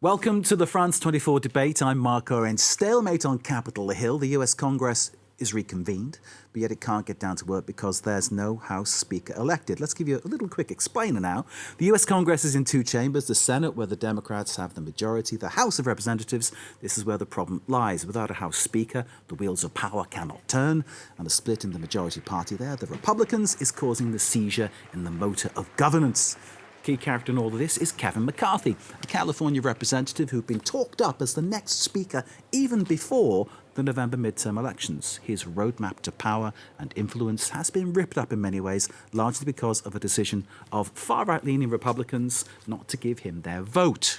Welcome to the France 24 debate. I'm Mark Owen. Stalemate on Capitol Hill. The US Congress is reconvened, but yet it can't get down to work because there's no House Speaker elected. Let's give you a little quick explainer now. The US Congress is in two chambers, the Senate, where the Democrats have the majority, the House of Representatives. This is where the problem lies. Without a House Speaker, the wheels of power cannot turn, and a split in the majority party there, the Republicans, is causing the seizure in the motor of governance. Key character in all of this is Kevin McCarthy, a California representative who'd been talked up as the next speaker even before the November midterm elections. His roadmap to power and influence has been ripped up in many ways, largely because of a decision of far right-leaning Republicans not to give him their vote.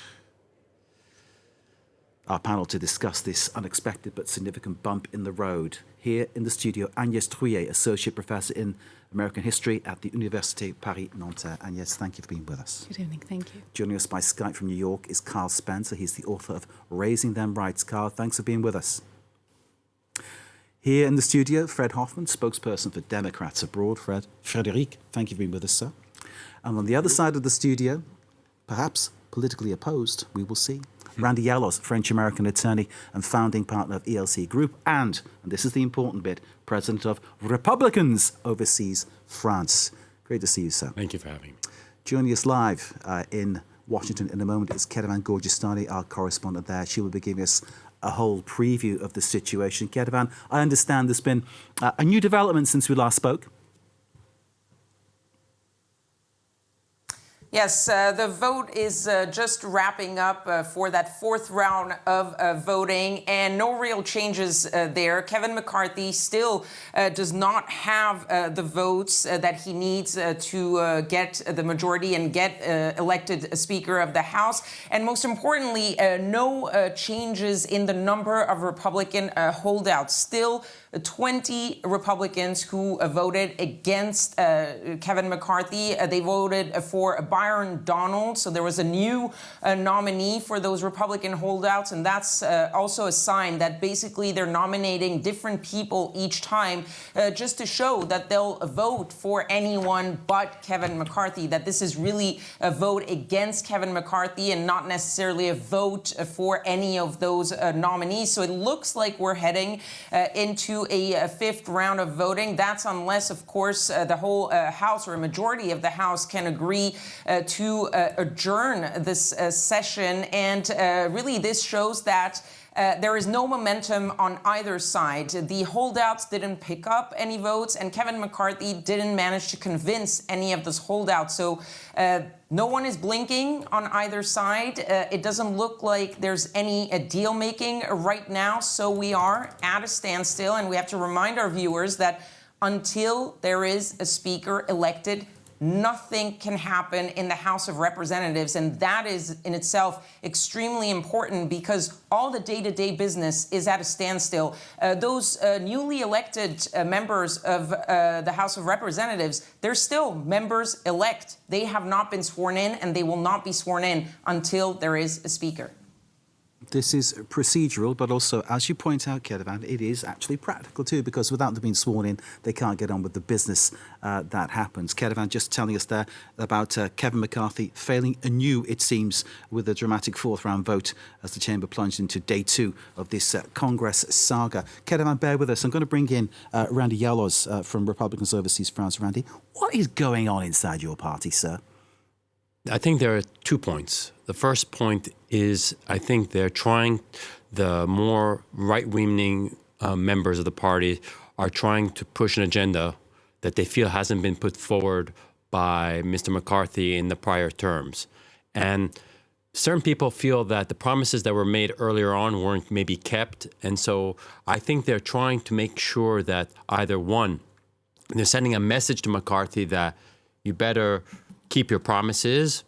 Our panel to discuss this unexpected but significant bump in the road. Here in the studio, Agnès Trouillet, Associate Professor in American History at the Université Paris-Nanterre. Agnès, thank you for being with us. Good evening, thank you. Joining us by Skype from New York is Carl Spencer. He's the author of Raising Them Rights. Carl, thanks for being with us. Here in the studio, Fred Hoffman, spokesperson for Democrats Abroad. Frederic, thank you for being with us, sir. And on the other side of the studio, perhaps politically opposed, we will see, Randy Yallos, French-American attorney and founding partner of ELC Group, and this is the important bit, president of Republicans Overseas France. Great to see you, sir. Thank you for having me. Joining us live in Washington in a moment is Kedevan Gorgistani, our correspondent there. She will be giving us a whole preview of the situation. Kedevan, I understand there's been a new development since we last spoke. Yes, the vote is just wrapping up for that fourth round of voting, and no real changes there. Kevin McCarthy still does not have the votes that he needs to get the majority and get elected Speaker of the House. And most importantly, no changes in the number of Republican holdouts. Still 20 Republicans who voted against Kevin McCarthy. They voted for Byron Donald. So there was a new nominee for those Republican holdouts. And that's also a sign that basically they're nominating different people each time just to show that they'll vote for anyone but Kevin McCarthy, that this is really a vote against Kevin McCarthy and not necessarily a vote for any of those nominees. So it looks like we're heading into a fifth round of voting. That's unless, of course, the whole House or a majority of the House can agree to adjourn this session. And really, this shows that there is no momentum on either side. The holdouts didn't pick up any votes, and Kevin McCarthy didn't manage to convince any of those holdouts. So no one is blinking on either side. It doesn't look like there's any deal making right now. So we are at a standstill, and we have to remind our viewers that until there is a speaker elected, nothing can happen in the House of Representatives. And that is in itself extremely important because all the day-to-day business is at a standstill. Those newly elected members of the House of Representatives, they're still members-elect. They have not been sworn in, and they will not be sworn in until there is a speaker. This is procedural, but also, as you point out, Kedevan, it is actually practical too, because without them being sworn in, they can't get on with the business that happens. Kedevan just telling us there about Kevin McCarthy failing anew, it seems, with a dramatic fourth-round vote as the chamber plunged into day two of this Congress saga. Kedevan, bear with us. I'm going to bring in Randy Yallos from Republicans Overseas France. Randy, what is going on inside your party, sir? I think there are 2 points. The first point is I think they're trying, the more right-leaning members of the party are trying to push an agenda that they feel hasn't been put forward by Mr. McCarthy in the prior terms. And certain people feel that the promises that were made earlier on weren't maybe kept. And so I think they're trying to make sure that either one, they're sending a message to McCarthy that you better keep your promises.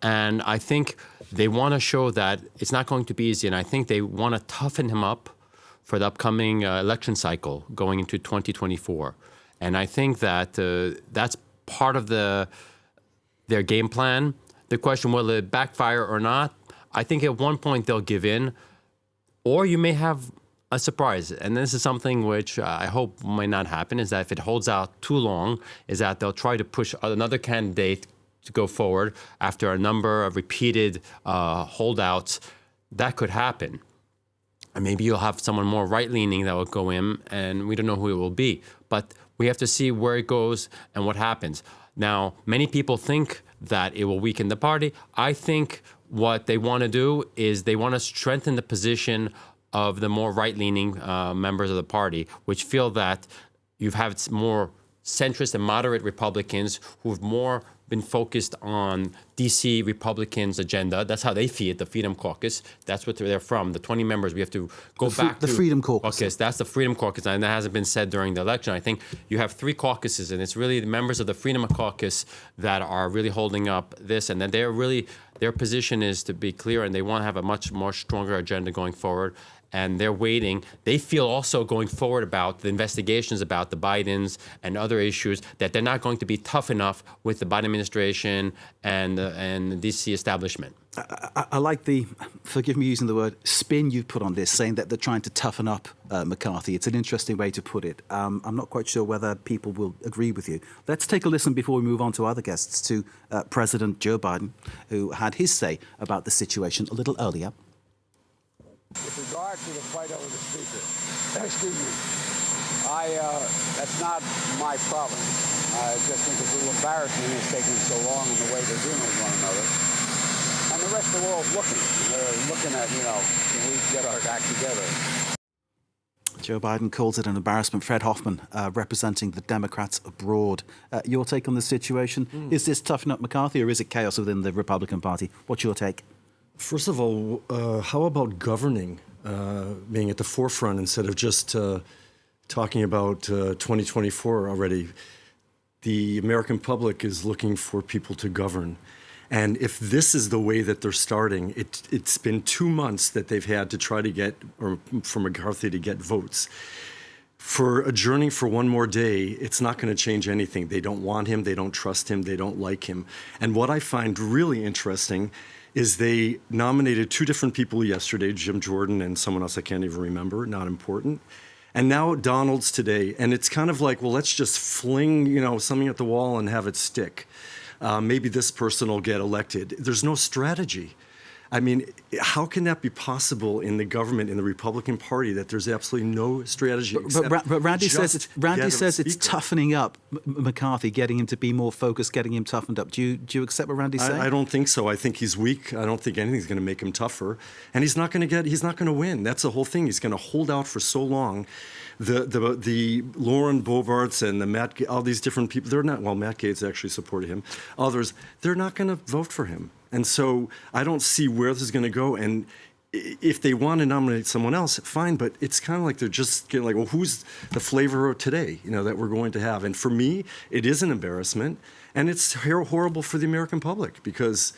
And I think they want to show that it's not going to be easy. And I think they want to toughen him up for the upcoming election cycle going into 2024. And I think that that's part of their game plan. The question, will it backfire or not? I think at one point they'll give in, or you may have a surprise. And this is something which I hope might not happen, is that if it holds out too long, is that they'll try to push another candidate to go forward after a number of repeated holdouts, that could happen. And maybe you'll have someone more right-leaning that will go in, and we don't know who it will be. But we have to see where it goes and what happens. Now, many people think that it will weaken the party. I think what they want to do is they want to strengthen the position of the more right-leaning members of the party, which feel that you've had more centrist and moderate Republicans who've more been focused on DC Republicans' agenda. That's how they see it, the Freedom Caucus. That's what they're from. The 20 members, we have to go back to. The Freedom Caucus. That's the Freedom Caucus, and that hasn't been said during the election. I think you have 3 caucuses, and it's really the members of the Freedom Caucus that are really holding up this, and then their position is to be clear, and they want to have a much more stronger agenda going forward. And they're waiting. They feel also going forward about the investigations about the Bidens and other issues that they're not going to be tough enough with the Biden administration and the DC establishment. I like the, forgive me using the word, spin you put on this, saying that they're trying to toughen up McCarthy. It's an interesting way to put it. I'm not quite sure whether people will agree with you. Let's take a listen before we move on to other guests, to President Joe Biden, who had his say about the situation a little earlier. With regard to the fight over the speaker, excuse me, that's not my problem. I just think it's a little embarrassing it's taking so long in the way they're dealing with one another. And the rest of the world's looking. They're looking at, can we get our act together? Joe Biden calls it an embarrassment. Fred Hoffman, representing the Democrats abroad. Your take on the situation? Is this toughen up McCarthy, or is it chaos within the Republican Party? What's your take? First of all, how about governing, being at the forefront instead of just talking about 2024 already? The American public is looking for people to govern. And if this is the way that they're starting, it's been 2 months that they've had to try to get, or for McCarthy to get votes. For adjourning for one more day, it's not going to change anything. They don't want him, they don't trust him, they don't like him. And what I find really interesting is they nominated 2 different people yesterday, Jim Jordan and someone else I can't even remember, not important. And now Donald's today. And it's kind of like, well, let's just fling, something at the wall and have it stick. Maybe this person will get elected. There's no strategy. I mean, how can that be possible in the government, in the Republican Party, that there's absolutely no strategy? But Randy says it's toughening up McCarthy, getting him to be more focused, getting him toughened up. Do you accept what Randy's saying? I don't think so. I think he's weak. I don't think anything's going to make him tougher, and he's not going to win. That's the whole thing. He's going to hold out for so long. The Lauren Boeberts and all these different people, they're not. Well, Matt Gaetz actually supported him. Others, they're not going to vote for him. And so I don't see where this is going to go. And if they want to nominate someone else, fine. But it's kind of like they're just getting like, well, who's the flavor of today, that we're going to have? And for me, it is an embarrassment. And it's horrible for the American public because,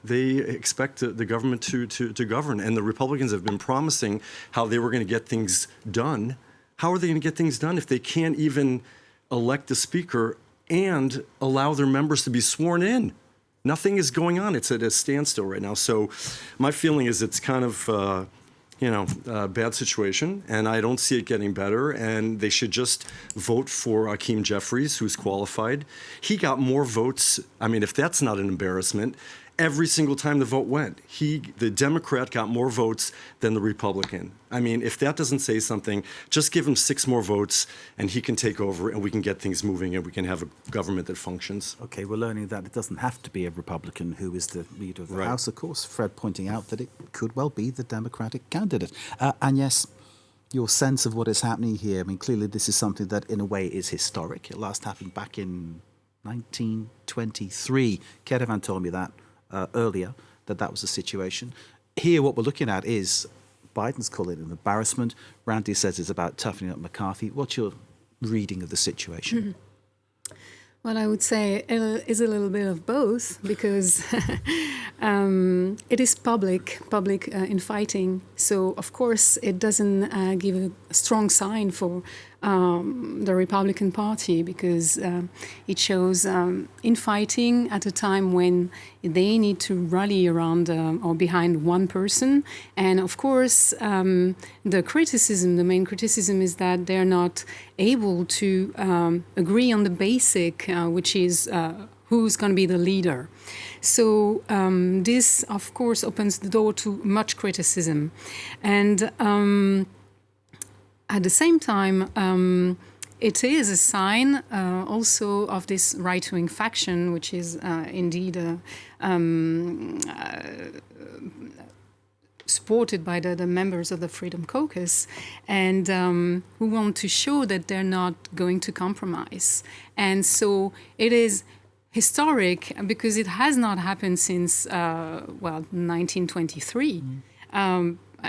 they expect the government to govern. And the Republicans have been promising how they were going to get things done. How are they going to get things done if they can't even elect a speaker and allow their members to be sworn in? Nothing is going on. It's at a standstill right now. So my feeling is it's kind of, a bad situation, and I don't see it getting better, and they should just vote for Hakeem Jeffries, who's qualified. He got more votes. I mean, if that's not an embarrassment, every single time the vote went, the Democrat got more votes than the Republican. I mean, if that doesn't say something, just give him 6 more votes and he can take over and we can get things moving and we can have a government that functions. Okay, we're learning that it doesn't have to be a Republican who is the leader of the House, of course. Fred pointing out that it could well be the Democratic candidate. And yes, your sense of what is happening here, I mean, clearly this is something that in a way is historic. It last happened back in 1923. Kerevan told me that earlier, that was the situation. Here, what we're looking at is Biden's calling it an embarrassment. Randy says it's about toughening up McCarthy. What's your reading of the situation? Well, I would say it is a little bit of both because it is public infighting. So, of course, it doesn't give a strong sign for the Republican Party because it shows infighting at a time when they need to rally around or behind one person. And, of course, the main criticism is that they're not able to agree on the basic, which is who's going to be the leader. So this, of course, opens the door to much criticism. And at the same time, it is a sign also of this right-wing faction, which is indeed supported by the members of the Freedom Caucus, and who want to show that they're not going to compromise. And so it is historic because it has not happened since, 1923.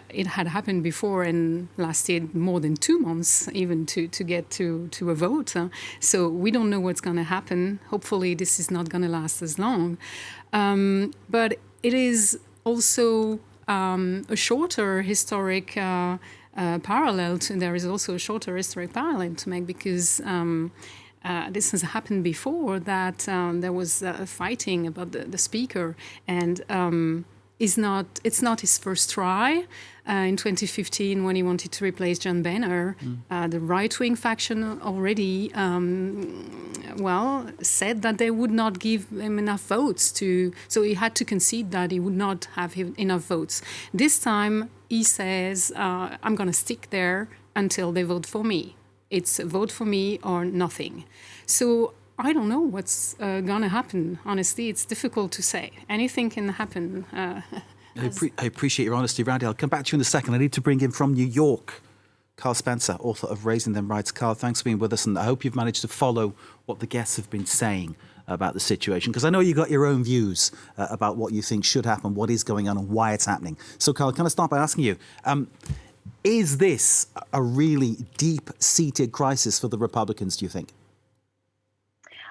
It had happened before and lasted more than 2 months even to get to a vote. So we don't know what's going to happen. Hopefully this is not going to last as long. But it is also a shorter historic parallel to, there is also a shorter historic parallel to make because this has happened before that there was fighting about the speaker and it's not his first try. In 2015, when he wanted to replace John Boehner, the right-wing faction already, said that they would not give him enough votes so he had to concede that he would not have enough votes. This time, he says, I'm going to stick there until they vote for me. It's a vote for me or nothing. So I don't know what's going to happen. Honestly, it's difficult to say. Anything can happen. I appreciate your honesty, Randy. I'll come back to you in a second. I need to bring in from New York, Carl Spencer, author of Raising Them Rights. Carl, thanks for being with us, and I hope you've managed to follow what the guests have been saying about the situation, because I know you got your own views about what you think should happen, what is going on, and why it's happening. So, Carl, can I start by asking you, is this a really deep-seated crisis for the Republicans, do you think?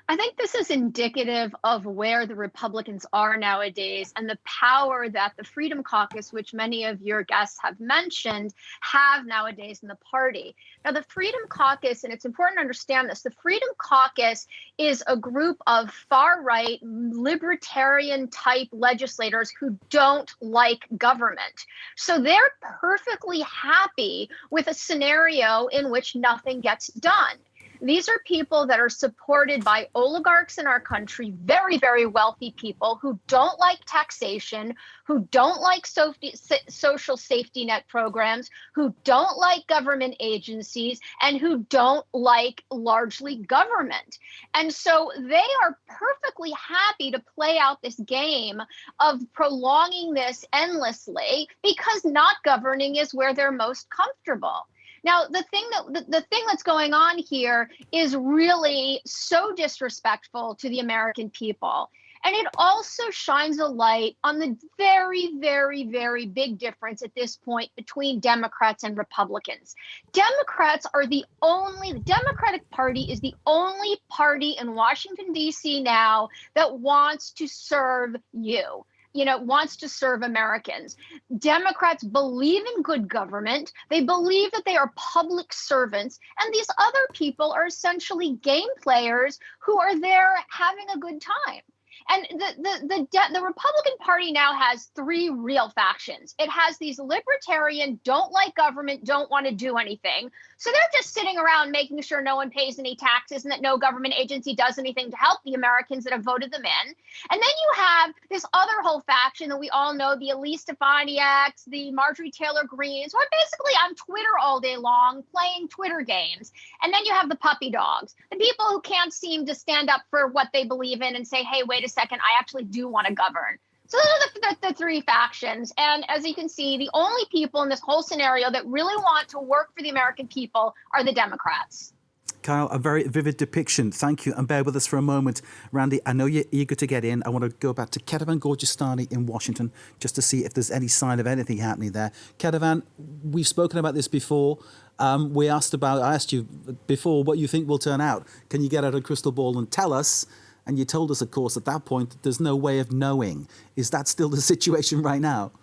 I think this is indicative of where the Republicans are nowadays and the power that the Freedom Caucus, which many of your guests have mentioned, have nowadays in the party. Now, the Freedom Caucus, and it's important to understand this, the Freedom Caucus is a group of far-right, libertarian-type legislators who don't like government. So they're perfectly happy with a scenario in which nothing gets done. These are people that are supported by oligarchs in our country, very, very wealthy people who don't like taxation, who don't like social safety net programs, who don't like government agencies, and who don't like largely government. And so they are perfectly happy to play out this game of prolonging this endlessly because not governing is where they're most comfortable. Now, the thing that's going on here is really so disrespectful to the American people. And it also shines a light on the very, very, very big difference at this point between Democrats and Republicans. The Democratic Party is the only party in Washington, D.C. now that wants to serve you. Wants to serve Americans. Democrats believe in good government. They believe that they are public servants. And these other people are essentially game players who are there having a good time. And the Republican Party now has three real factions. It has these libertarian, don't like government, don't want to do anything. So they're just sitting around making sure no one pays any taxes and that no government agency does anything to help the Americans that have voted them in. And then you have this other whole faction that we all know, the Elise Stefanisks, the Marjorie Taylor Greens, who are basically on Twitter all day long playing Twitter games. And then you have the puppy dogs, the people who can't seem to stand up for what they believe in and say, hey, wait a second, I actually do want to govern. So those are the three factions. And as you can see, the only people in this whole scenario that really want to work for the American people are the Democrats. Kyle, a very vivid depiction. Thank you. And bear with us for a moment. Randy, I know you're eager to get in. I want to go back to Ketevan Gorgestani in Washington just to see if there's any sign of anything happening there. Ketevan, we've spoken about this before. I asked you before what you think will turn out. Can you get out a crystal ball and tell us? And you told us, of course, at that point, that there's no way of knowing. Is that still the situation right now?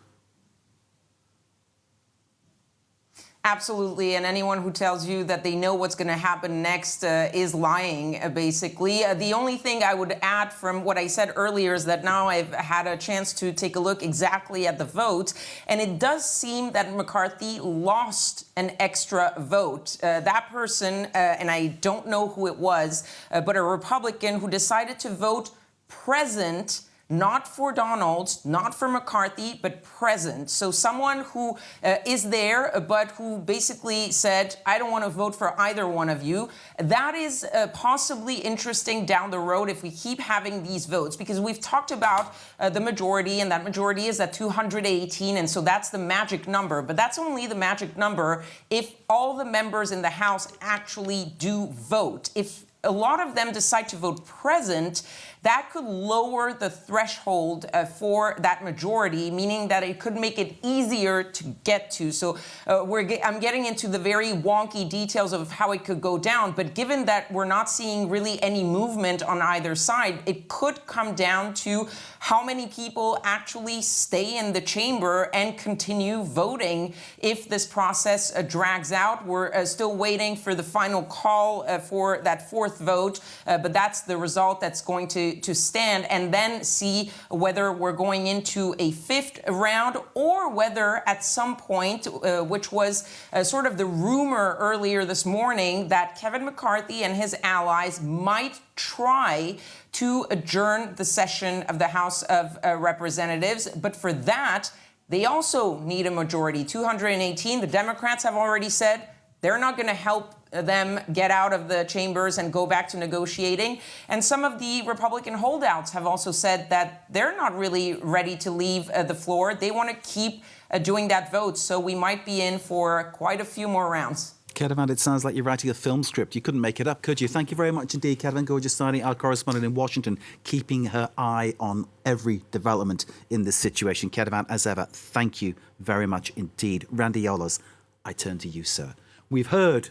Absolutely, and anyone who tells you that they know what's going to happen next is lying, basically. The only thing I would add from what I said earlier is that now I've had a chance to take a look exactly at the vote, and it does seem that McCarthy lost an extra vote. That person, and I don't know who it was, but a Republican who decided to vote present, not for Donald, not for McCarthy, but present. So someone who is there, but who basically said, I don't want to vote for either one of you. That is possibly interesting down the road if we keep having these votes, because we've talked about the majority, and that majority is at 218, and so that's the magic number. But that's only the magic number if all the members in the House actually do vote. If a lot of them decide to vote present, that could lower the threshold for that majority, meaning that it could make it easier to get to. So I'm getting into the very wonky details of how it could go down. But given that we're not seeing really any movement on either side, it could come down to how many people actually stay in the chamber and continue voting if this process drags out. We're still waiting for the final call for that fourth vote, but that's the result that's going to stand, and then see whether we're going into a fifth round or whether at some point, which was sort of the rumor earlier this morning, that Kevin McCarthy and his allies might try to adjourn the session of the House of Representatives. But for that, they also need a majority, 218. The Democrats have already said they're not going to help them get out of the chambers and go back to negotiating. And some of the Republican holdouts have also said that they're not really ready to leave the floor. They want to keep doing that vote. So we might be in for quite a few more rounds. Kedevan, it sounds like you're writing a film script. You couldn't make it up, could you? Thank you very much indeed, Kedevan Gorgesani, our correspondent in Washington, keeping her eye on every development in this situation. Kedevan, as ever, thank you very much indeed. Randy Yolos, I turn to you, sir. We've heard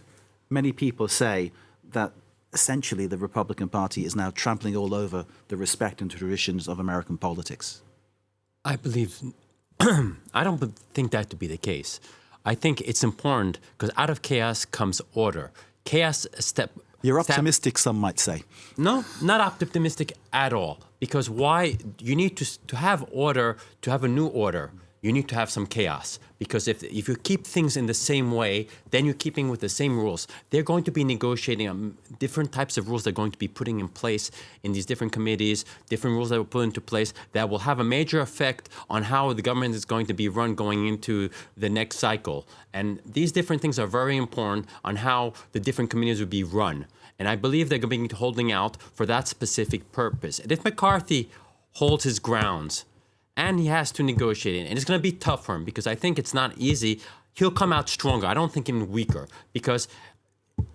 many people say that essentially the Republican Party is now trampling all over the respect and traditions of American politics. I don't think that to be the case. I think it's important because out of chaos comes order. You're optimistic, some might say. No, not optimistic at all. Because why? You need to have order, to have a new order. You need to have some chaos. Because if you keep things in the same way, then you're keeping with the same rules. They're going to be negotiating different types of rules they're going to be putting in place in these different committees, different rules that will put into place that will have a major effect on how the government is going to be run going into the next cycle. And these different things are very important on how the different committees will be run. And I believe they're going to be holding out for that specific purpose. And if McCarthy holds his grounds, and he has to negotiate it. And it's going to be tough for him because I think it's not easy. He'll come out stronger. I don't think even weaker because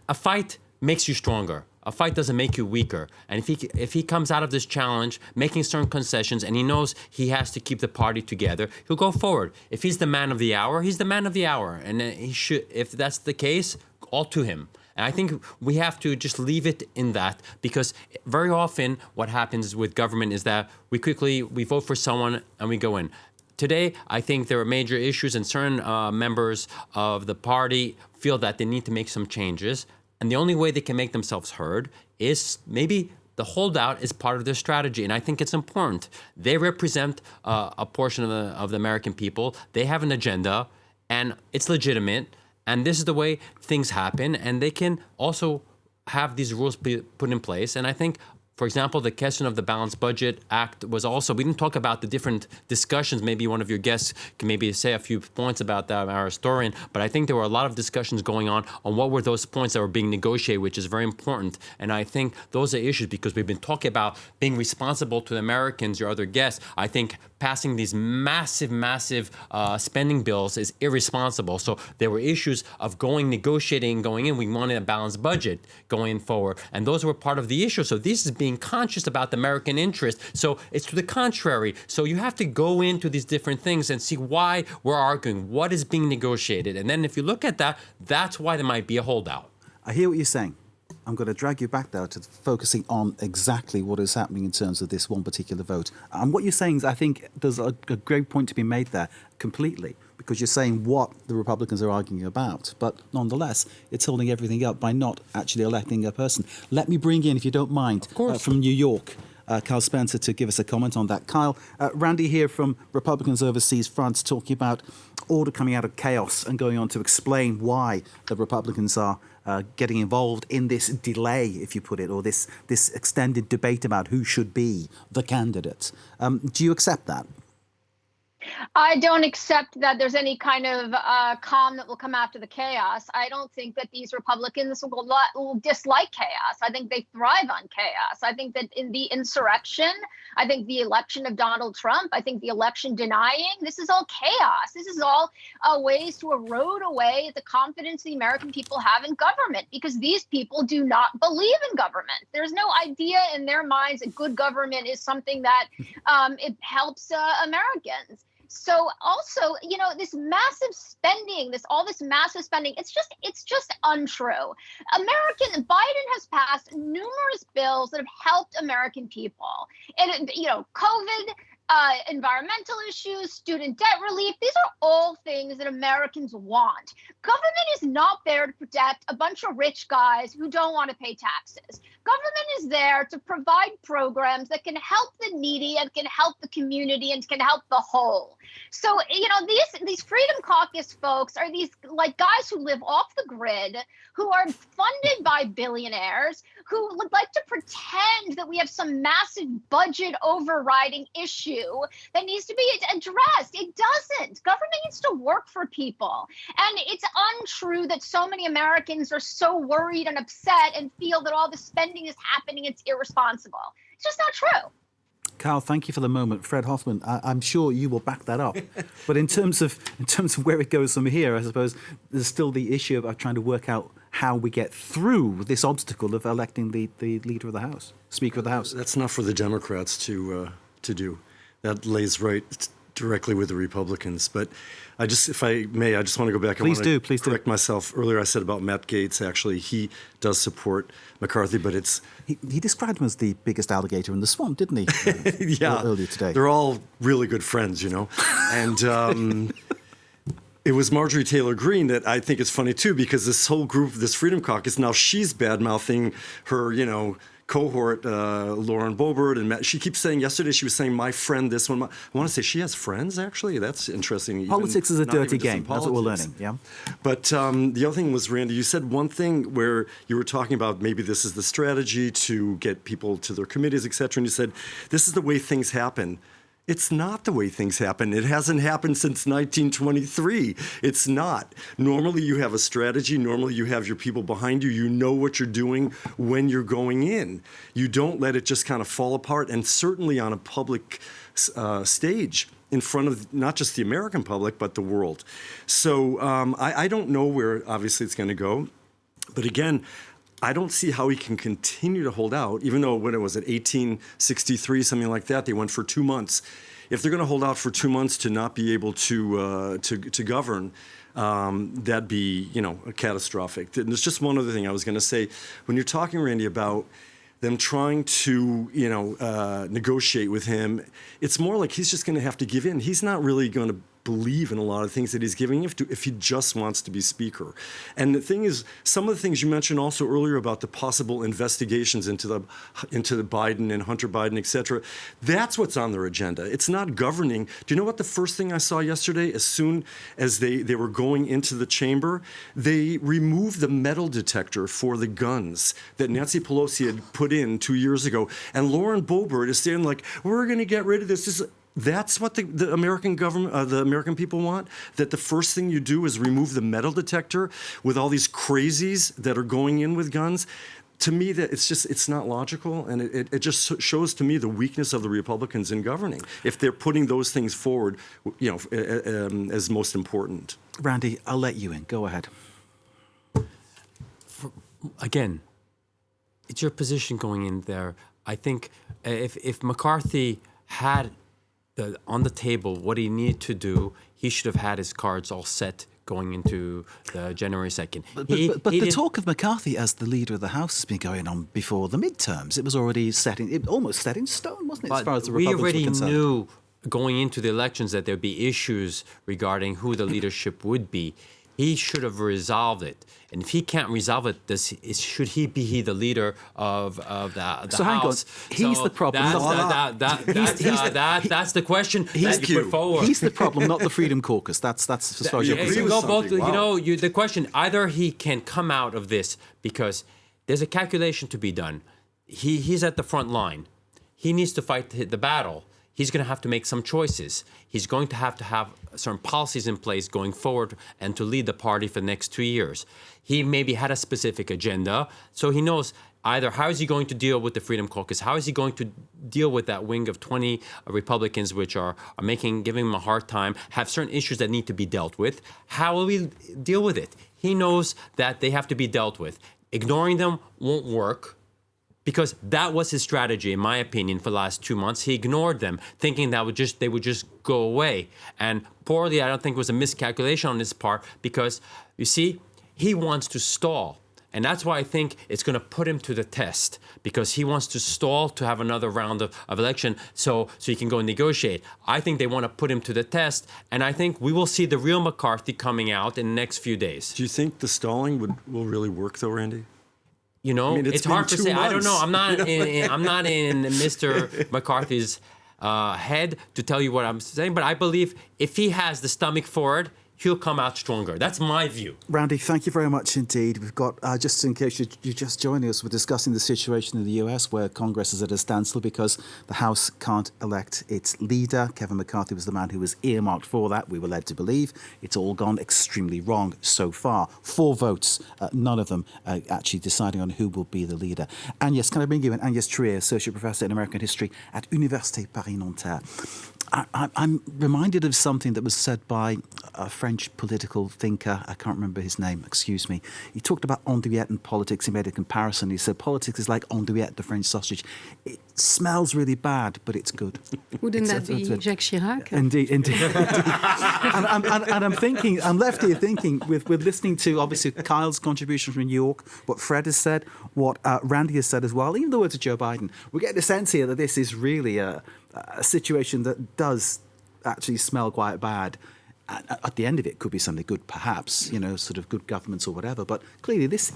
a fight makes you stronger. A fight doesn't make you weaker. And if he comes out of this challenge making certain concessions and he knows he has to keep the party together, he'll go forward. If he's the man of the hour, he's the man of the hour. And he should, if that's the case, all to him. And I think we have to just leave it in that because very often what happens with government is that we vote for someone and we go in. Today, I think there are major issues and certain members of the party feel that they need to make some changes. And the only way they can make themselves heard is maybe the holdout is part of their strategy. And I think it's important. They represent a portion of the American people. They have an agenda and it's legitimate. And this is the way things happen, and they can also have these rules be put in place. And I think, for example, the question of the Balanced Budget Act was also, we didn't talk about the different discussions. Maybe one of your guests can maybe say a few points about that, our historian. But I think there were a lot of discussions going on what were those points that were being negotiated, which is very important. And I think those are issues because we've been talking about being responsible to the Americans, your other guests. I think passing these massive spending bills is irresponsible. So there were issues of negotiating, going in. We wanted a balanced budget going forward. And those were part of the issue. So this is being conscious about the American interest. So it's to the contrary. So you have to go into these different things and see why we're arguing, what is being negotiated. And then if you look at that, that's why there might be a holdout. I hear what you're saying. I'm going to drag you back now to focusing on exactly what is happening in terms of this one particular vote. And what you're saying is, I think there's a great point to be made there completely, because you're saying what the Republicans are arguing about. But nonetheless, it's holding everything up by not actually electing a person. Let me bring in, if you don't mind, from New York, Kyle Spencer to give us a comment on that. Kyle, Randy here from Republicans Overseas France talking about order coming out of chaos and going on to explain why the Republicans are getting involved in this delay, if you put it, or this extended debate about who should be the candidate. Do you accept that? I don't accept that there's any kind of calm that will come after the chaos. I don't think that these Republicans will dislike chaos. I think they thrive on chaos. I think that in the insurrection, I think the election of Donald Trump, I think the election denying, this is all chaos. This is all ways to erode away the confidence the American people have in government, because these people do not believe in government. There's no idea in their minds that good government is something that it helps Americans. So also, this massive spending, all this massive spending, it's just untrue. Biden has passed numerous bills that have helped American people. And, COVID, environmental issues, student debt relief, these are all things that Americans want. Government is not there to protect a bunch of rich guys who don't want to pay taxes. Government is there to provide programs that can help the needy and can help the community and can help the whole. So, these Freedom Caucus folks are these guys who live off the grid, who are funded by billionaires, who would like to pretend that we have some massive budget overriding issue that needs to be addressed. It doesn't. Government needs to work for people. And it's untrue that so many Americans are so worried and upset and feel that all the spending is happening. It's irresponsible. It's just not true. Carl, thank you for the moment. Fred Hoffman, I'm sure you will back that up. But in terms of where it goes from here, I suppose there's still the issue of trying to work out how we get through this obstacle of electing the leader of the House, Speaker of the House. That's not for the Democrats to do. That lays right directly with the Republicans. But if I may, I just want to go back. Please do. Correct myself. Earlier I said about Matt Gaetz. Actually, he does support McCarthy, but he described him as the biggest alligator in the swamp, didn't he? Yeah. Earlier today. They're all really good friends, and. It was Marjorie Taylor Greene that I think is funny too, because this whole group, this Freedom Caucus, now she's bad-mouthing her, cohort, Lauren Boebert, and Matt. She keeps saying, yesterday she was saying, my friend, this one. I want to say she has friends, actually. That's interesting. Politics is a dirty game. That's what we're learning, yeah. But the other thing was, Randy, you said one thing where you were talking about maybe this is the strategy to get people to their committees, et cetera, and you said, this is the way things happen. It's not the way things happen. It hasn't happened since 1923. It's not. Normally you have a strategy. Normally you have your people behind you. You know what you're doing when you're going in. You don't let it just kind of fall apart, and certainly on a public stage in front of not just the American public, but the world. So I don't know where, obviously, it's going to go. But again, I don't see how he can continue to hold out, even though when it was at 1863, something like that, they went for 2 months. If they're going to hold out for 2 months to not be able to govern, that'd be catastrophic. And there's just one other thing I was going to say. When you're talking, Randy, about them trying to negotiate with him, it's more like he's just going to have to give in. He's not really going to believe in a lot of things that he's giving if he just wants to be speaker. And the thing is, some of the things you mentioned also earlier about the possible investigations into the Biden and Hunter Biden, et cetera, that's what's on their agenda. It's not governing. Do you know what the first thing I saw yesterday? As soon as they were going into the chamber, they removed the metal detector for the guns that Nancy Pelosi had put in 2 years ago. And Lauren Boebert is saying, we're going to get rid of this. That's what the American government, the American people want, that the first thing you do is remove the metal detector with all these crazies that are going in with guns. To me, that it's not logical, and it just shows to me the weakness of the Republicans in governing if they're putting those things forward, as most important. Randy, I'll let you in. Go ahead. Again, it's your position going in there. I think if McCarthy had on the table what he needed to do, he should have had his cards all set going into January 2nd. But the talk of McCarthy as the leader of the House has been going on before the midterms. It was already almost set in stone, wasn't it, as far as the Republicans were concerned? We already knew going into the elections that there'd be issues regarding who the leadership would be. he should have resolved it. And if he can't resolve it, should he be the leader of the so hang House? on. He's the problem. That's the question that you put forward. He's the problem, not the Freedom Caucus. That's as far as you're concerned. The question, either he can come out of this because there's a calculation to be done. He's at the front line. He needs to fight the battle. He's going to have to make some choices. He's going to have certain policies in place going forward and to lead the party for the next 2 years. He maybe had a specific agenda, so he knows either how is he going to deal with the Freedom Caucus, how is he going to deal with that wing of 20 Republicans which are giving him a hard time, have certain issues that need to be dealt with. How will we deal with it? He knows that they have to be dealt with. Ignoring them won't work. Because that was his strategy, in my opinion, for the last 2 months. He ignored them, thinking that they would just go away. And poorly, I don't think it was a miscalculation on his part, because, you see, he wants to stall. And that's why I think it's going to put him to the test, because he wants to stall to have another round of election so he can go and negotiate. I think they want to put him to the test, and I think we will see the real McCarthy coming out in the next few days. Do you think the stalling will really work, though, Randy? You know, it's hard to say. Months. I don't know. I'm not in Mr. McCarthy's head to tell you what I'm saying, but I believe if he has the stomach for it, he'll come out stronger. That's my view. Randy, thank you very much indeed. We've got, just in case you're just joining us, we're discussing the situation in the US where Congress is at a standstill because the House can't elect its leader. Kevin McCarthy was the man who was earmarked for that, we were led to believe. It's all gone extremely wrong so far. 4 votes, none of them actually deciding on who will be the leader. Agnès, can I bring you in? Agnès Trier, Associate Professor in American History at Université Paris-Nanterre. I'm reminded of something that was said by a French political thinker. I can't remember his name, excuse me. He talked about andouillette and politics. He made a comparison. He said politics is like andouillette, the French sausage. It smells really bad, but it's good. Wouldn't that be Jacques Chirac? Indeed. and I'm thinking, I'm left here thinking, with listening to, obviously, Kyle's contribution from New York, what Fred has said, what Randy has said as well, even the words of Joe Biden, we get the sense here that this is really a situation that does actually smell quite bad. At the end of it could be something good, perhaps, sort of good governments or whatever. But clearly, is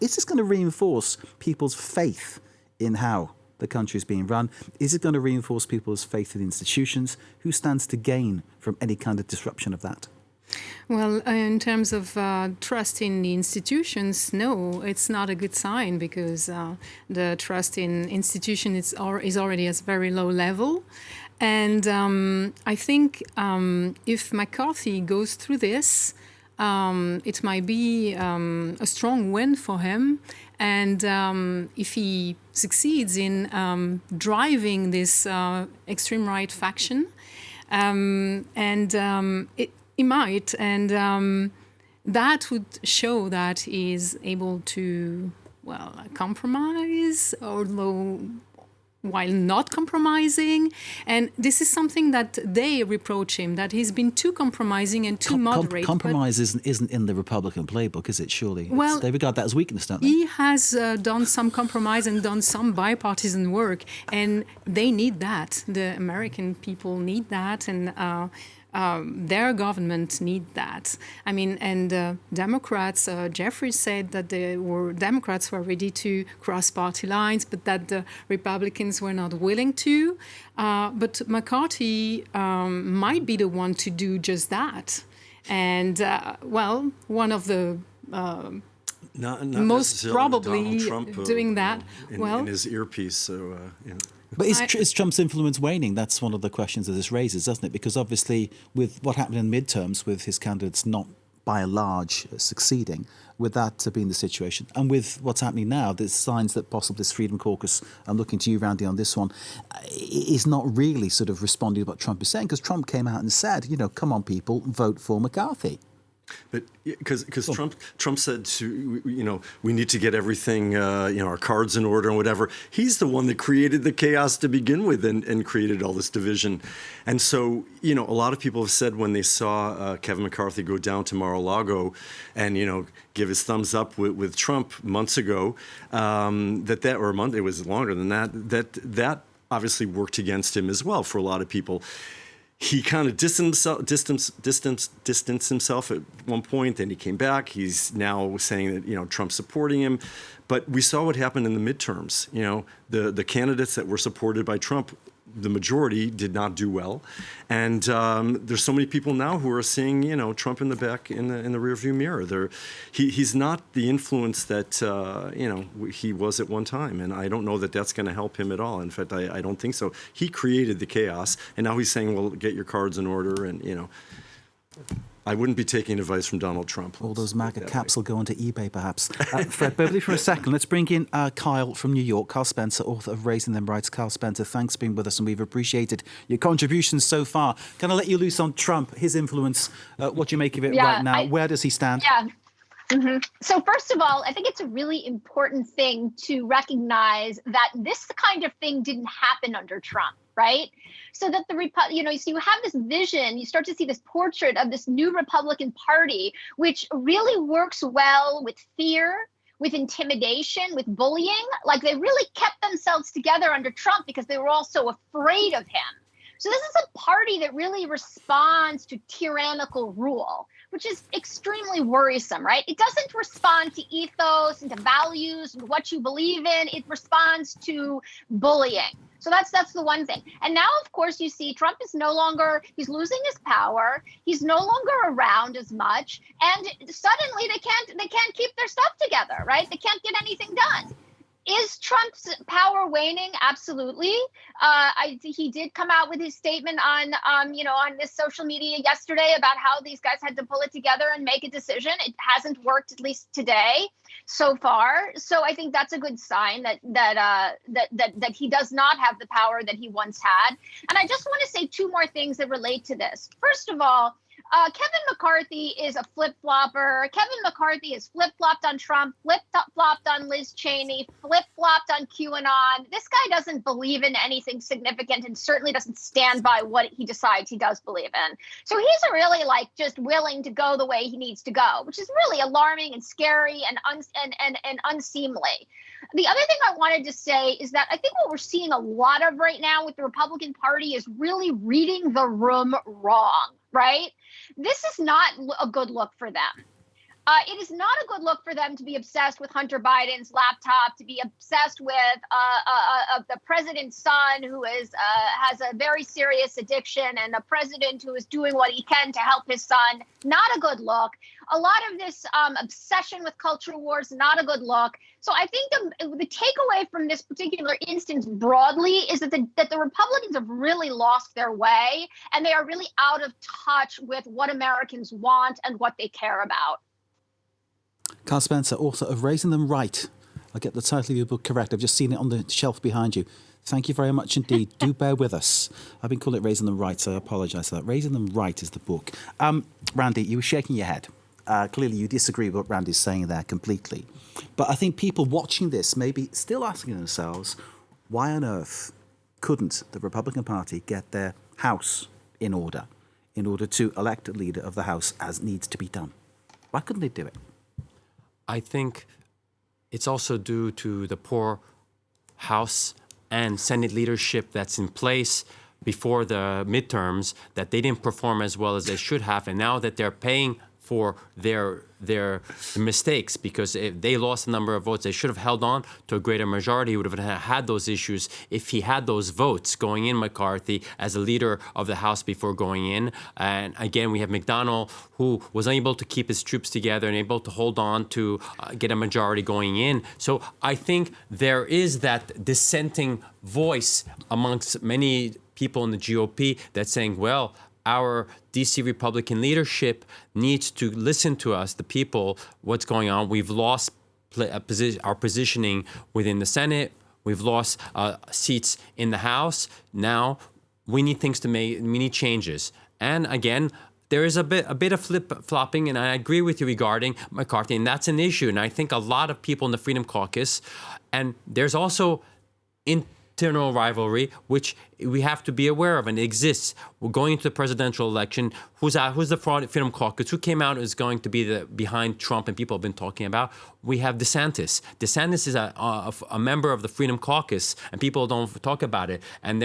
this going to reinforce people's faith in how the country is being run? Is it going to reinforce people's faith in institutions? Who stands to gain from any kind of disruption of that? Well, in terms of trust in the institutions, no, it's not a good sign because the trust in institutions is already at a very low level. And I think if McCarthy goes through this, it might be a strong win for him. And if he succeeds in driving this extreme right faction, he might, and that would show that he is able to, compromise, although while not compromising. And this is something that they reproach him, that he's been too compromising and too moderate. Compromise isn't in the Republican playbook, is it, surely? Well, they regard that as weakness, don't they? He has done some compromise and done some bipartisan work, and they need that. The American people need that, and their government need that. I mean, and Democrats, Jeffrey said that Democrats were ready to cross party lines, but that the Republicans were not willing to. But McCarthy might be the one to do just that. And, one of the not most probably Donald Trump, doing that. In his earpiece, so, But is Trump's influence waning? That's one of the questions that this raises, doesn't it? Because obviously, with what happened in midterms, with his candidates not by and large succeeding, with that being the situation, and with what's happening now, there's signs that possibly this Freedom Caucus, I'm looking to you, Randy, on this one, is not really sort of responding to what Trump is saying, because Trump came out and said, come on, people, vote for McCarthy. But because Trump said we need to get everything our cards in order and whatever. He's the one that created the chaos to begin with and created all this division. And so a lot of people have said when they saw Kevin McCarthy go down to Mar-a-Lago and give his thumbs up with Trump months ago, it was longer than that obviously worked against him as well for a lot of people. he kind of distanced himself at one point, then he came back. He's now saying that, Trump's supporting him. But we saw what happened in the midterms. The candidates that were supported by Trump, the majority did not do well. And there's so many people now who are seeing, Trump in the back, in the rearview mirror. He's not the influence that, he was at one time. And I don't know that that's going to help him at all. In fact, I don't think so. He created the chaos. And now he's saying, well, get your cards in order. And, I wouldn't be taking advice from Donald Trump. All those MAGA caps will go onto eBay, perhaps. Fred, bear with me for a second. Let's bring in Kyle from New York. Kyle Spencer, author of Raising Them Rights. Kyle Spencer, thanks for being with us, and we've appreciated your contributions so far. Can I let you loose on Trump, his influence? What do you make of it right now? Where does he stand? Yeah. Mm-hmm. So first of all, I think it's a really important thing to recognize that this kind of thing didn't happen under Trump, right? So that so you have this vision, you start to see this portrait of this new Republican Party, which really works well with fear, with intimidation, with bullying. Like they really kept themselves together under Trump because they were all so afraid of him. So this is a party that really responds to tyrannical rule, which is extremely worrisome, right? It doesn't respond to ethos and to values and what you believe in. It responds to bullying. So that's the one thing. And now, of course, you see Trump is he's losing his power. He's no longer around as much. And suddenly they can't keep their stuff together, right? They can't get anything done. Is Trump's power waning? Absolutely. He did come out with his statement on this social media yesterday about how these guys had to pull it together and make a decision. It hasn't worked, at least today, so far. So I think that's a good sign that he does not have the power that he once had. And I just want to say two more things that relate to this. First of all, Kevin McCarthy is a flip-flopper. Kevin McCarthy has flip-flopped on Trump, flip-flopped on Liz Cheney, flip-flopped on QAnon. This guy doesn't believe in anything significant and certainly doesn't stand by what he decides he does believe in. So he's really just willing to go the way he needs to go, which is really alarming and scary and unseemly. The other thing I wanted to say is that I think what we're seeing a lot of right now with the Republican Party is really reading the room wrong, right? This is not a good look for them. It is not a good look for them to be obsessed with Hunter Biden's laptop, to be obsessed with the president's son who has a very serious addiction, and a president who is doing what he can to help his son. Not a good look. A lot of this obsession with culture wars, not a good look. So I think the takeaway from this particular instance broadly is that the Republicans have really lost their way, and they are really out of touch with what Americans want and what they care about. Kyle Spencer, author of Raising Them Right. I'll get the title of your book correct. I've just seen it on the shelf behind you. Thank you very much indeed. Do bear with us. I've been calling it Raising Them Right, so I apologise for that. Raising Them Right is the book. Randy, you were shaking your head. Clearly you disagree with what Randy's saying there completely. But I think people watching this may be still asking themselves, why on earth couldn't the Republican Party get their House in order to elect a leader of the House as needs to be done? Why couldn't they do it? I think it's also due to the poor House and Senate leadership that's in place before the midterms, that they didn't perform as well as they should have. And now that they're paying for their mistakes, because if they lost a number of votes, they should have held on to a greater majority. He would have had those issues if he had those votes going in, McCarthy, as a leader of the House before going in. And again, we have McDonnell, who was unable to keep his troops together and able to hold on to get a majority going in. So I think there is that dissenting voice amongst many people in the GOP that's saying, well, our DC Republican leadership needs to listen to us, the people, what's going on. We've lost our positioning within the Senate. We've lost seats in the House. Now we need we need changes. And again, there is a bit of flip-flopping, and I agree with you regarding McCarthy, and that's an issue. And I think a lot of people in the Freedom Caucus, and there's also internal rivalry, which we have to be aware of and it exists. We're going into the presidential election. Who's the Freedom Caucus? Who came out is going to be behind Trump and people have been talking about? We have DeSantis. DeSantis is a member of the Freedom Caucus and people don't talk about it. And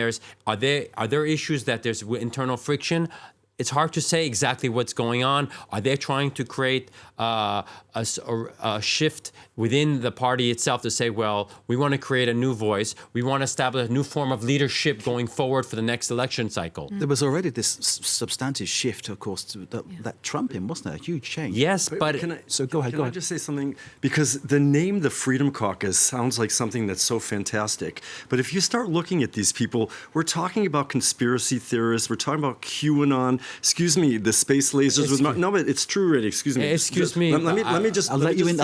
are there issues that there's internal friction? It's hard to say exactly what's going on. Are they trying to create a shift within the party itself to say, well, we want to create a new voice. We want to establish a new form of leadership going forward for the next election cycle. There was already this substantive shift, of course, that Trump in, wasn't there? A huge change. Yes, but so go ahead. Can I just say something? Because the name, the Freedom Caucus, sounds like something that's so fantastic. But if you start looking at these people, we're talking about conspiracy theorists. We're talking about QAnon. Excuse me, the space lasers. No, but it's true already. Excuse me. Excuse me. Let me just. I'll let you in.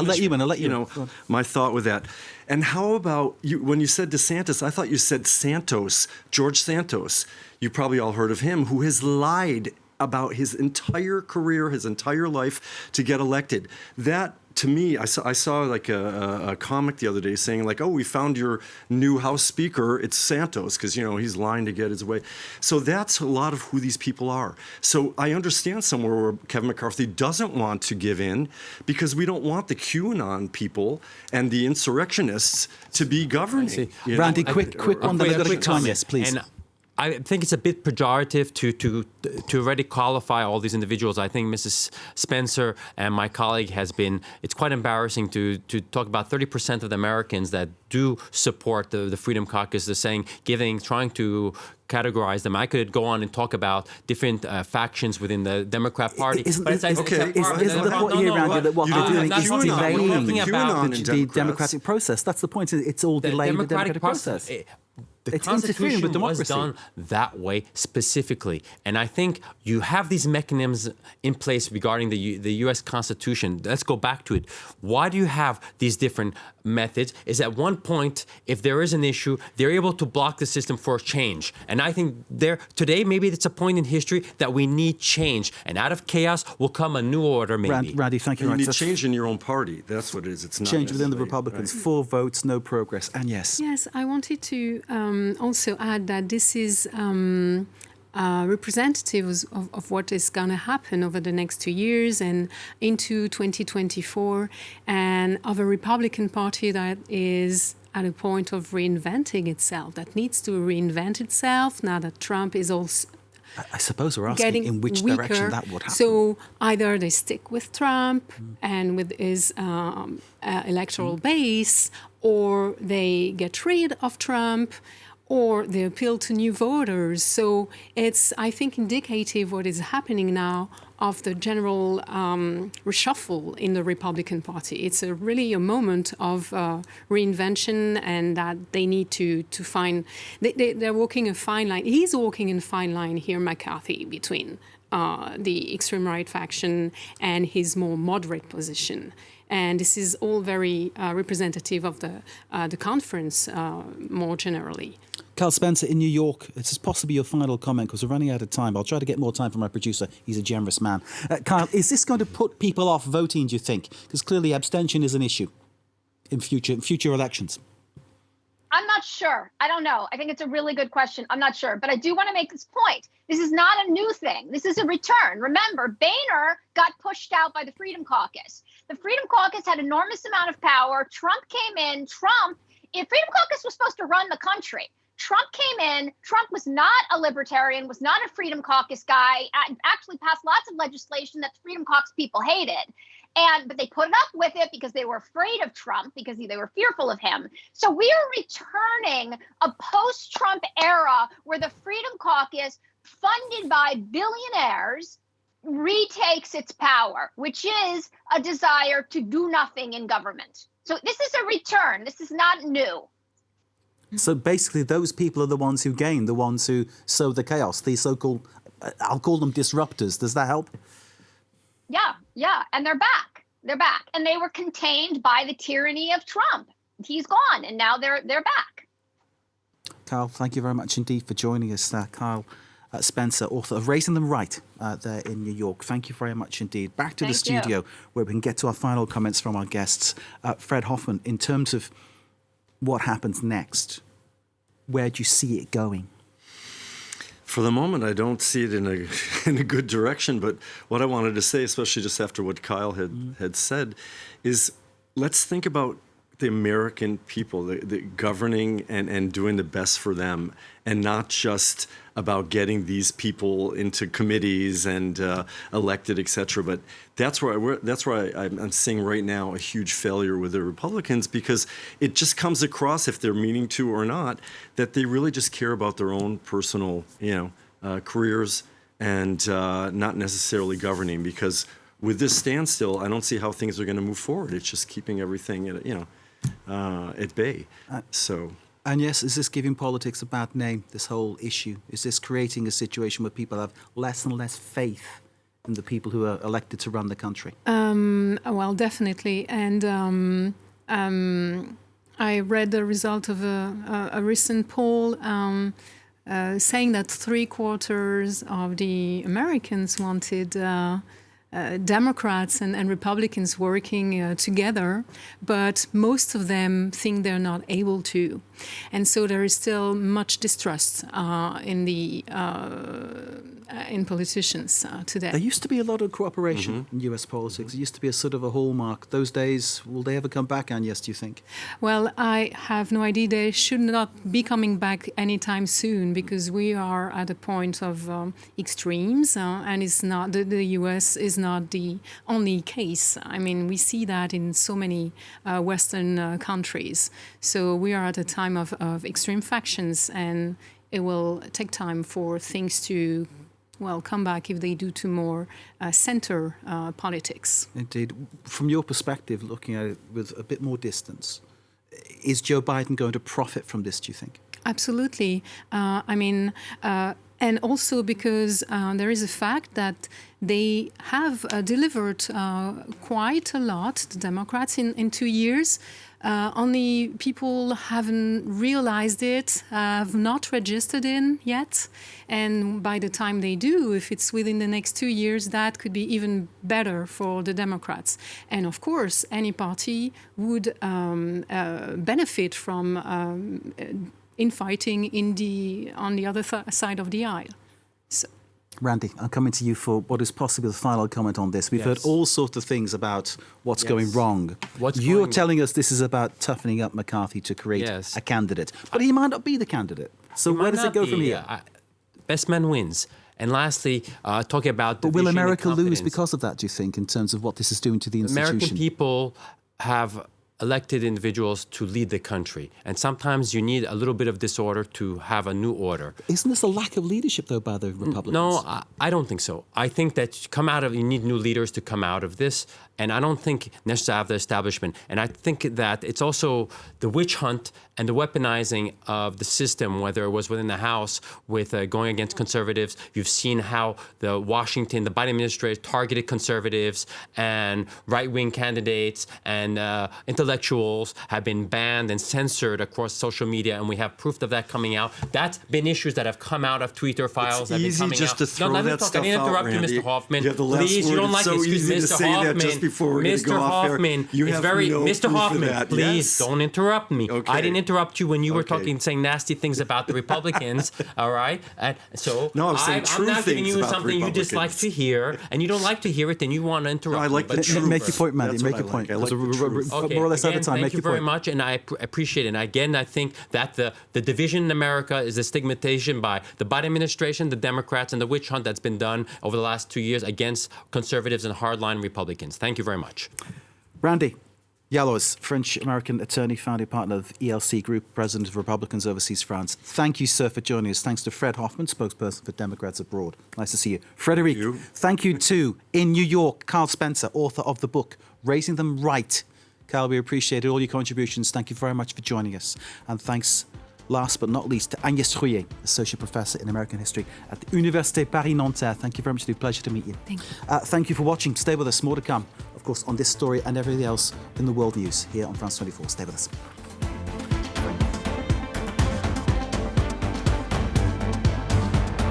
You know, my thought with that. And how about you? When you said DeSantis, I thought you said Santos, George Santos. You probably all heard of him, who has lied about his entire career, his entire life to get elected. That, to me, I saw like a comic the other day saying like, oh, we found your new House Speaker. It's Santos because, you know, he's lying to get his way. So that's a lot of who these people are. So I understand somewhere where Kevin McCarthy doesn't want to give in because we don't want the QAnon people and the insurrectionists to be governing. Randy, quick one. Then we've got a big time. Yes, please. And I think it's a bit pejorative to already qualify all these individuals. I think Mrs. Spencer and my colleague it's quite embarrassing to talk about 30% of the Americans that do support the Freedom Caucus. They're trying to categorize them. I could go on and talk about different factions within the Democrat Party. Isn't the point here, Randy, that what they're doing is delaying the democratic process? That's the point. It's all delaying the democratic process. The Constitution was done that way specifically. And I think you have these mechanisms in place regarding the U.S. Constitution. Let's go back to it. Why do you have these different methods? Is at one point, if there is an issue, they're able to block the system for change. And I think today, maybe it's a point in history that we need change. And out of chaos will come a new order, maybe. Randy, thank you. You need change in your own party. That's what it is. It's not change within the Republicans. Right. 4 votes, no progress. And yes. Yes, I wanted to also add that this is representatives of what is going to happen over the next 2 years and into 2024, and of a Republican Party that is at a point of reinventing itself, that needs to reinvent itself now that Trump is also I suppose we're asking in which direction that would happen. So either they stick with Trump and with his electoral base, or they get rid of Trump, or they appeal to new voters. So it's, I think, indicative what is happening now of the general reshuffle in the Republican Party. It's really a moment of reinvention, and that they need to find, they're walking a fine line. He's walking in a fine line here, McCarthy, between the extreme right faction and his more moderate position. And this is all very representative of the conference more generally. Carl Spencer in New York, this is possibly your final comment because we're running out of time. I'll try to get more time from my producer. He's a generous man. Carl, is this going to put people off voting, do you think? Because clearly abstention is an issue in future elections. I'm not sure. I don't know. I think it's a really good question. I'm not sure. But I do want to make this point. This is not a new thing. This is a return. Remember, Boehner got pushed out by the Freedom Caucus. The Freedom Caucus had enormous amount of power. Trump came in. Freedom Caucus was supposed to run the country. Trump came in. Trump was not a libertarian, was not a Freedom Caucus guy, actually passed lots of legislation that the Freedom Caucus people hated. But they put up with it because they were afraid of Trump, because they were fearful of him. So we are returning a post-Trump era where the Freedom Caucus, funded by billionaires, retakes its power, which is a desire to do nothing in government. So this is a return. This is not new. So basically those people are the ones who gain, the ones who sow the chaos, the so-called, I'll call them disruptors. Does that help? Yeah. And they're back. And they were contained by the tyranny of Trump. He's gone, and now they're back. Carl, thank you very much indeed for joining us. Carl Spencer, author of Raising Them Right there in New York. Thank you very much indeed. Back to the studio where we can get to our final comments from our guests. Fred Hoffman, in terms of what happens next, where do you see it going? For the moment, I don't see it in a good direction. But what I wanted to say, especially just after what Kyle had said, is let's think about the American people, the governing and doing the best for them, and not just about getting these people into committees and elected, et cetera. But that's where I'm seeing right now a huge failure with the Republicans, because it just comes across, if they're meaning to or not, that they really just care about their own personal, careers and not necessarily governing. Because with this standstill, I don't see how things are going to move forward. It's just keeping everything, at bay. And yes, is this giving politics a bad name, this whole issue? Is this creating a situation where people have less and less faith in the people who are elected to run the country? Well, definitely. And I read the result of a recent poll saying that 3/4 of the Americans wanted Democrats and Republicans working together, but most of them think they're not able to. And so there is still much distrust in politicians today. There used to be a lot of cooperation in US politics. It used to be a sort of a hallmark. Those days, will they ever come back, Agnes, do you think? Well, I have no idea. They should not be coming back anytime soon, because we are at a point of extremes, and it's not the US is not the only case. I mean, we see that in so many Western countries. So we are at a time of extreme factions, and it will take time for things to come back if they do to more center politics. Indeed. From your perspective, looking at it with a bit more distance, is Joe Biden going to profit from this, do you think? Absolutely. And also because there is a fact that they have delivered quite a lot, the Democrats, in 2 years. Only people haven't realized it, have not registered in yet. And by the time they do, if it's within the next 2 years, that could be even better for the Democrats. And of course, any party would benefit from infighting on the other side of the aisle. So. Randy, I'm coming to you for what is possibly the final comment on this. We've heard all sorts of things about what's going wrong. You're telling us this is about toughening up McCarthy to create a candidate. But he might not be the candidate. So where does it go from here? Best man wins. And lastly, talking about But will America lose because of that, do you think, in terms of what this is doing to the institution? American people have elected individuals to lead the country. And sometimes you need a little bit of disorder to have a new order. Isn't this a lack of leadership, though, by the Republicans? No, I don't think so. I think that you need new leaders to come out of this. And I don't think necessarily have the establishment. And I think that it's also the witch hunt and the weaponizing of the system, whether it was within the House with going against conservatives. You've seen how the Biden administration targeted conservatives and right-wing candidates and intellectuals have been banned and censored across social media. And we have proof of that coming out. That's been issues that have come out of Twitter files. It's easy just to throw that stuff out, Randy. I didn't interrupt you, Mr. Hoffman. You have the last Please, word. you don't It's like so it. easy to Mr. say Hoffman, that just before we're going to Mr. go off Hoffman air. You is have very no Mr. proof of Hoffman, that. please don't interrupt me. Okay. I didn't interrupt you when you were talking, saying nasty things about the Republicans. All right, and so no, I'm saying true I'm not giving things you about something you dislike to hear, and you don't like to hear it, then you want to interrupt. No, I like me. the truth. Make your point, Mandy. That's Make what your I point. like. I like the truth. Okay, more or less again, out of time. Thank Make you your very point. much, and I appreciate it. And again, I think that the division in America is a stigmatization by the Biden administration, the Democrats, and the witch hunt that's been done over the last 2 years against conservatives and hardline Republicans. Thank you very much. Randy Yallois, French-American attorney, founding partner of ELC Group, president of Republicans Overseas France. Thank you, sir, for joining us. Thanks to Fred Hoffman, spokesperson for Democrats Abroad. Nice to see you. Frederic, thank you too. In New York, Carl Spencer, author of the book, Raising Them Right. Carl, we appreciate all your contributions. Thank you very much for joining us. And thanks, last but not least, to Agnès Trouillet, Associate Professor in American History at the Université Paris-Nanterre. Thank you very much. It's a pleasure to meet you. Thank you. Thank you for watching. Stay with us. More to come, of course, on this story and everything else in the world news here on France 24. Stay with us.